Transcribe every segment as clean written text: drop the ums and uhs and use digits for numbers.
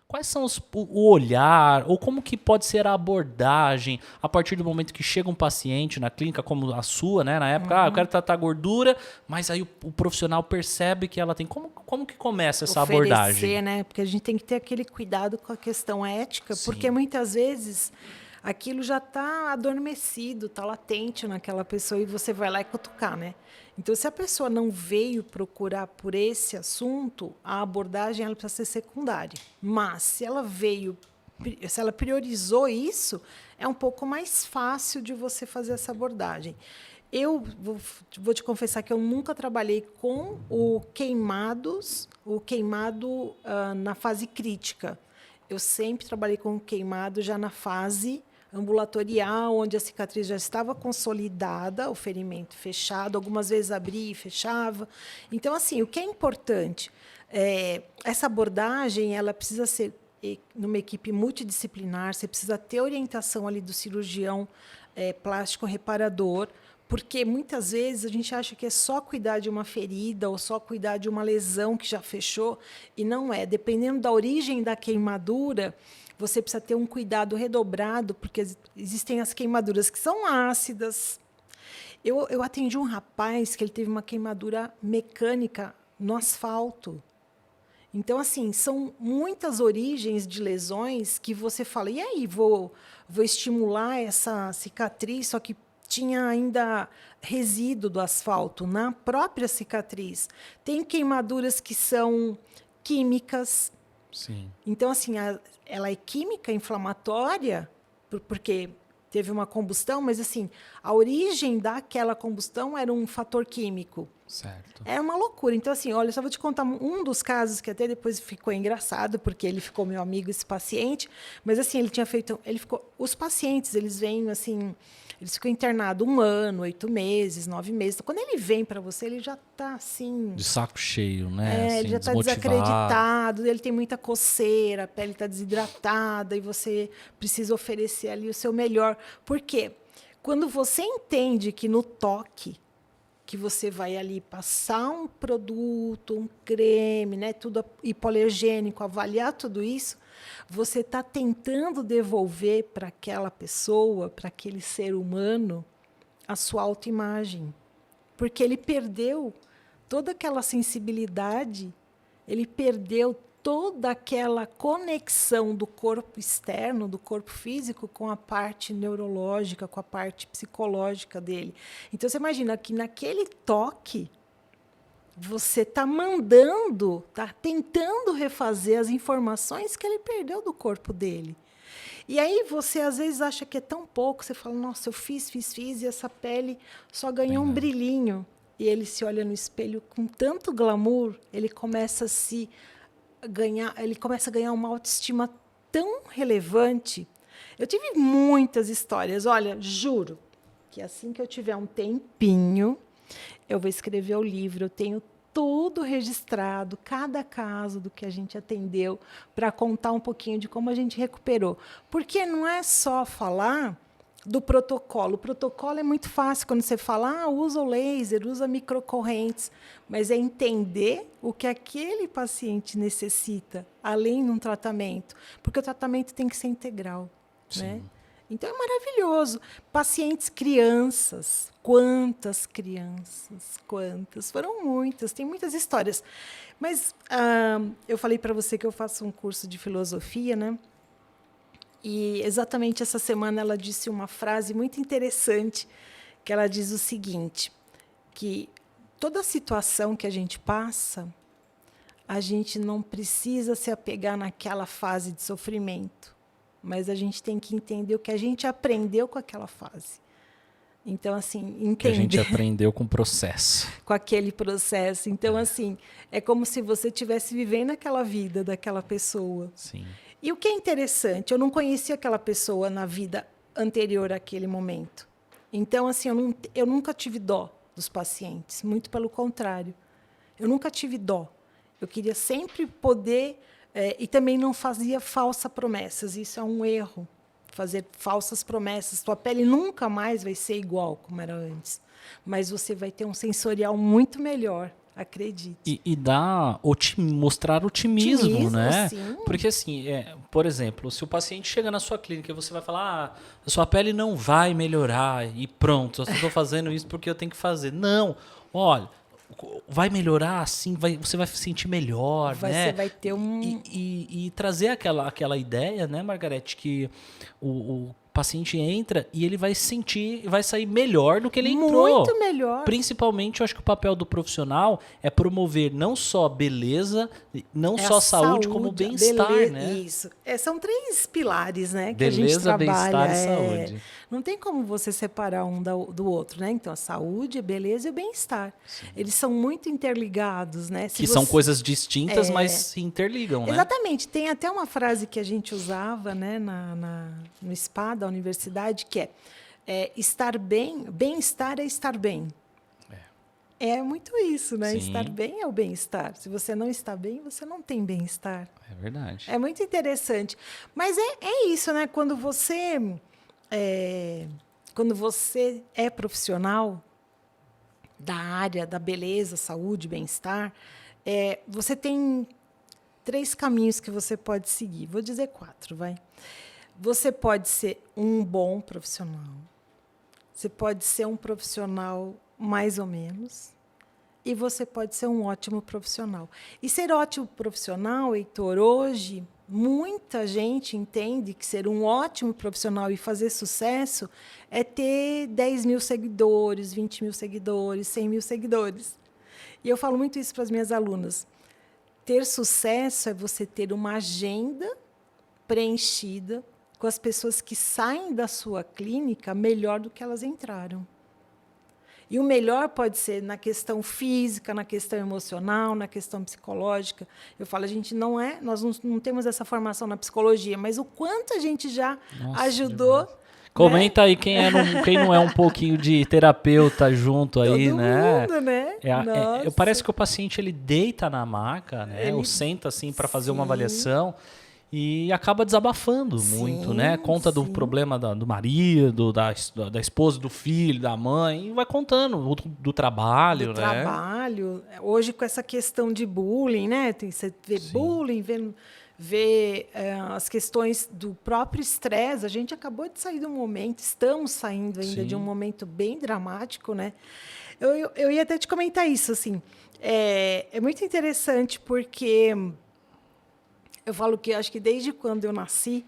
quais são o olhar, ou como que pode ser a abordagem a partir do momento que chega um paciente na clínica, como a sua, né? Na época, eu quero tratar gordura, mas aí o profissional percebe que ela tem. Como que começa essa abordagem? Né? Porque a gente tem que ter aquele cuidado com a questão ética, Sim. porque muitas vezes aquilo já está adormecido, está latente naquela pessoa e você vai lá e cutucar, né? Então, se a pessoa não veio procurar por esse assunto, a abordagem ela precisa ser secundária. Mas, se ela priorizou isso, é um pouco mais fácil de você fazer essa abordagem. Eu vou te confessar que eu nunca trabalhei com o queimado na fase crítica. Eu sempre trabalhei com o queimado já na fase ambulatorial, onde a cicatriz já estava consolidada, o ferimento fechado, algumas vezes abria e fechava. Então, assim, o que é importante, essa abordagem ela precisa ser numa equipe multidisciplinar, você precisa ter orientação ali do cirurgião plástico reparador, porque muitas vezes a gente acha que é só cuidar de uma ferida ou só cuidar de uma lesão que já fechou, e não é. Dependendo da origem da queimadura, você precisa ter um cuidado redobrado, porque existem as queimaduras que são ácidas. Eu atendi um rapaz que ele teve uma queimadura mecânica no asfalto. Então, assim, são muitas origens de lesões que você fala, e aí, vou estimular essa cicatriz, só que tinha ainda resíduo do asfalto na própria cicatriz. Tem queimaduras que são químicas. Sim. Então, assim, ela é química, inflamatória, porque teve uma combustão, mas assim, a origem daquela combustão era um fator químico. Certo. É uma loucura. Então, assim, olha, só vou te contar um dos casos que até depois ficou engraçado, porque ele ficou meu amigo, esse paciente, mas assim, os pacientes, eles vêm assim, eles ficam internados 1 ano, 8 meses, 9 meses. Então, quando ele vem para você, ele já está assim... De saco cheio, né? Assim, ele já está desacreditado, ele tem muita coceira, a pele está desidratada e você precisa oferecer ali o seu melhor. Por quê? Quando você entende que no toque, que você vai ali passar um produto, um creme, né, tudo hipoalergênico, avaliar tudo isso, você está tentando devolver para aquela pessoa, para aquele ser humano, a sua autoimagem. Porque ele perdeu toda aquela sensibilidade, ele perdeu toda aquela conexão do corpo externo, do corpo físico, com a parte neurológica, com a parte psicológica dele. Então, você imagina que naquele toque, você está está tentando refazer as informações que ele perdeu do corpo dele. E aí você, às vezes, acha que é tão pouco, você fala, nossa, eu fiz, e essa pele só ganhou um brilhinho. E ele se olha no espelho com tanto glamour, ele começa a ganhar uma autoestima tão relevante. Eu tive muitas histórias. Olha, juro que assim que eu tiver um tempinho, eu vou escrever o livro. Eu tenho tudo registrado, cada caso do que a gente atendeu, para contar um pouquinho de como a gente recuperou. Porque não é só falar do protocolo. O protocolo é muito fácil quando você fala, usa o laser, usa microcorrentes, mas é entender o que aquele paciente necessita, além de um tratamento, porque o tratamento tem que ser integral, né? Então, é maravilhoso. Pacientes crianças. Quantas crianças? Quantas? Foram muitas. Tem muitas histórias. Mas eu falei para você que eu faço um curso de filosofia, né? E exatamente essa semana ela disse uma frase muito interessante, que ela diz o seguinte, que toda situação que a gente passa, a gente não precisa se apegar naquela fase de sofrimento, mas a gente tem que entender o que a gente aprendeu com aquela fase. Então, assim, entender... Que a gente aprendeu com o processo. Com aquele processo. Então, assim, é como se você estivesse vivendo aquela vida daquela pessoa. Sim. E o que é interessante, eu não conhecia aquela pessoa na vida anterior àquele momento. Então, assim, eu nunca tive dó dos pacientes, muito pelo contrário. Eu nunca tive dó. Eu queria sempre poder... e também não fazia falsas promessas. Isso é um erro, fazer falsas promessas. Tua pele nunca mais vai ser igual como era antes. Mas você vai ter um sensorial muito melhor Acredite. E dá mostrar otimismo, né? Sim. Porque assim, por exemplo, se o paciente chega na sua clínica e você vai falar, a sua pele não vai melhorar e pronto, eu só estou fazendo isso porque eu tenho que fazer. Não, olha, vai melhorar assim, você vai se sentir melhor, né? Você vai ter E trazer aquela ideia, né, Margarete, que o paciente entra e ele vai sentir, vai sair melhor do que ele entrou. Muito melhor. Principalmente, eu acho que o papel do profissional é promover não só beleza, não só a saúde, como bem-estar, né? Isso. São 3 pilares, né, que a gente Beleza, trabalha. bem-estar e saúde. Não tem como você separar um do outro, né? Então, a saúde, a beleza e o bem-estar. Eles são muito interligados, né? Que são coisas distintas, mas se interligam, né? Exatamente. Tem até uma frase que a gente usava, né, no SPA da universidade, que estar bem, bem-estar é estar bem. É muito isso, né? Sim. Estar bem é o bem-estar. Se você não está bem, você não tem bem-estar. É verdade. É muito interessante. Mas é isso, né? Quando você é profissional da área da beleza, saúde, bem-estar, você tem 3 caminhos que você pode seguir. Vou dizer 4, vai. Você pode ser um bom profissional. Você pode ser um profissional mais ou menos. E você pode ser um ótimo profissional. E ser ótimo profissional, Heitor, hoje, muita gente entende que ser um ótimo profissional e fazer sucesso é ter 10 mil seguidores, 20 mil seguidores, 100 mil seguidores. E eu falo muito isso para as minhas alunas. Ter sucesso é você ter uma agenda preenchida com as pessoas que saem da sua clínica melhor do que elas entraram. E o melhor pode ser na questão física, na questão emocional, na questão psicológica. Eu falo, nós não temos essa formação na psicologia, mas o quanto a gente já ajudou. Comenta aí quem não é um pouquinho de terapeuta junto aí, Todo né? mundo, né? Parece que o paciente ele deita na maca, né? Ou senta assim para fazer uma avaliação. E acaba desabafando muito, né? Conta do problema do marido, da esposa, do filho, da mãe, e vai contando do trabalho, né? Trabalho. Hoje, com essa questão de bullying, né? Você vê bullying, vê as questões do próprio estresse. A gente acabou de sair de um momento, estamos saindo ainda de um momento bem dramático, né? Eu ia até te comentar isso, assim. É muito interessante porque eu falo que acho que desde quando eu nasci,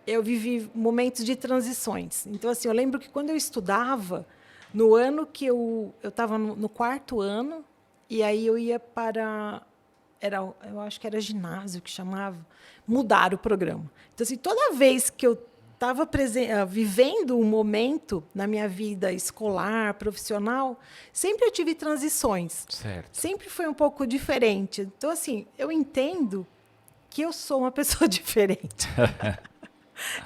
eu vivi momentos de transições. Então, assim, eu lembro que quando eu estudava, no ano que eu estava no 4º ano, e aí eu ia para... eu acho que era ginásio que chamava, mudar o programa. Então, assim, toda vez que eu estava vivendo um momento na minha vida escolar, profissional, sempre eu tive transições. Certo. Sempre foi um pouco diferente. Então, assim, eu entendo que eu sou uma pessoa diferente.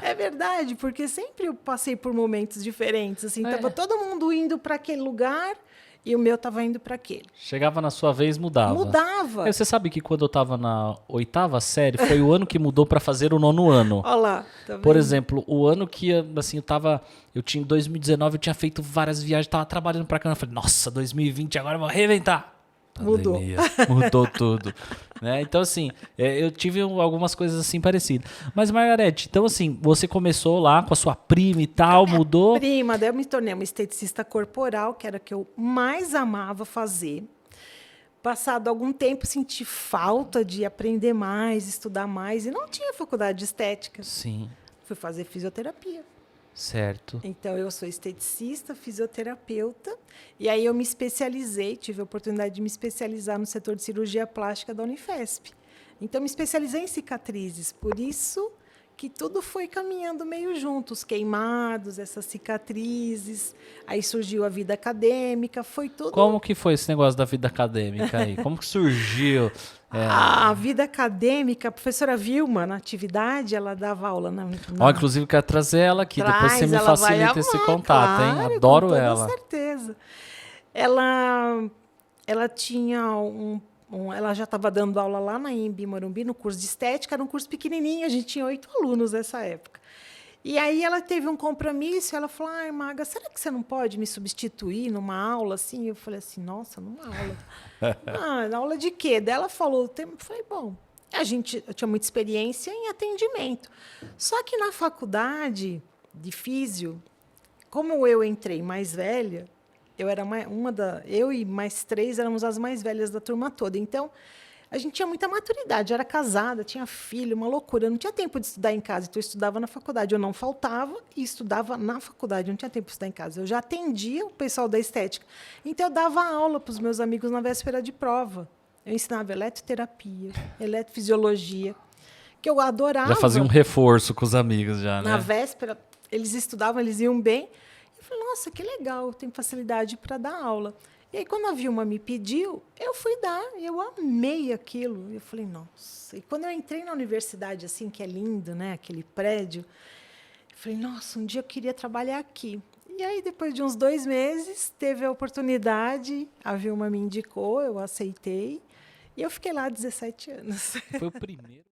É verdade, porque sempre eu passei por momentos diferentes. Assim, estava todo mundo indo para aquele lugar e o meu estava indo para aquele. Chegava na sua vez, mudava. Mudava. Você sabe que quando eu estava na 8ª série, foi o ano que mudou para fazer o 9º ano. Olha lá, tá vendo? Por exemplo, o ano que assim, eu tinha em 2019, eu tinha feito várias viagens, estava trabalhando para cá. Eu falei, nossa, 2020, agora eu vou arrebentar. Pandemia. Mudou tudo. Né? Então, assim, eu tive algumas coisas assim parecidas. Mas, Margarete, então, assim, você começou lá com a sua prima e tal, mudou? Prima, daí eu me tornei uma esteticista corporal, que era o que eu mais amava fazer. Passado algum tempo, senti falta de aprender mais, estudar mais, e não tinha faculdade de estética. Sim. Fui fazer fisioterapia. Certo. Então, eu sou esteticista, fisioterapeuta, e aí eu me especializei, tive a oportunidade de me especializar no setor de cirurgia plástica da Unifesp. Então, me especializei em cicatrizes, por isso que tudo foi caminhando meio junto, os queimados, essas cicatrizes, aí surgiu a vida acadêmica, foi tudo... Como que foi esse negócio da vida acadêmica aí? Como que surgiu? A vida acadêmica, a professora Vilma, na atividade, ela dava aula Inclusive, quero trazer ela aqui, depois você me facilita esse contato, claro, hein? Adoro com toda ela. Com certeza. Ela tinha ela já estava dando aula lá na Embi Morumbi, no curso de estética, era um curso pequenininho, a gente tinha 8 alunos nessa época. E aí ela teve um compromisso, ela falou, ai, Maga, será que você não pode me substituir numa aula assim? Eu falei assim, nossa, numa aula. Ah, na aula de quê? Daí ela falou, eu falei, bom, eu tinha muita experiência em atendimento. Só que na faculdade de físio, como eu entrei mais velha, eu e mais 3 éramos as mais velhas da turma toda. Então, a gente tinha muita maturidade, eu era casada, tinha filho, uma loucura. Eu não tinha tempo de estudar em casa, então eu estudava na faculdade. Eu não faltava e estudava na faculdade, eu não tinha tempo de estudar em casa. Eu já atendia o pessoal da estética. Então, eu dava aula para os meus amigos na véspera de prova. Eu ensinava eletroterapia, eletrofisiologia, que eu adorava. Já fazia um reforço com os amigos já, né? Na véspera, eles estudavam, eles iam bem. Eu falei, nossa, que legal, eu tenho facilidade para dar aula. E aí, quando a Vilma me pediu, eu fui dar. E eu amei aquilo. Eu falei, nossa. E quando eu entrei na universidade, assim, que é lindo, né? Aquele prédio, eu falei, nossa, um dia eu queria trabalhar aqui. E aí, depois de uns 2 meses, teve a oportunidade, a Vilma me indicou, eu aceitei. E eu fiquei lá 17 anos. Foi o primeiro.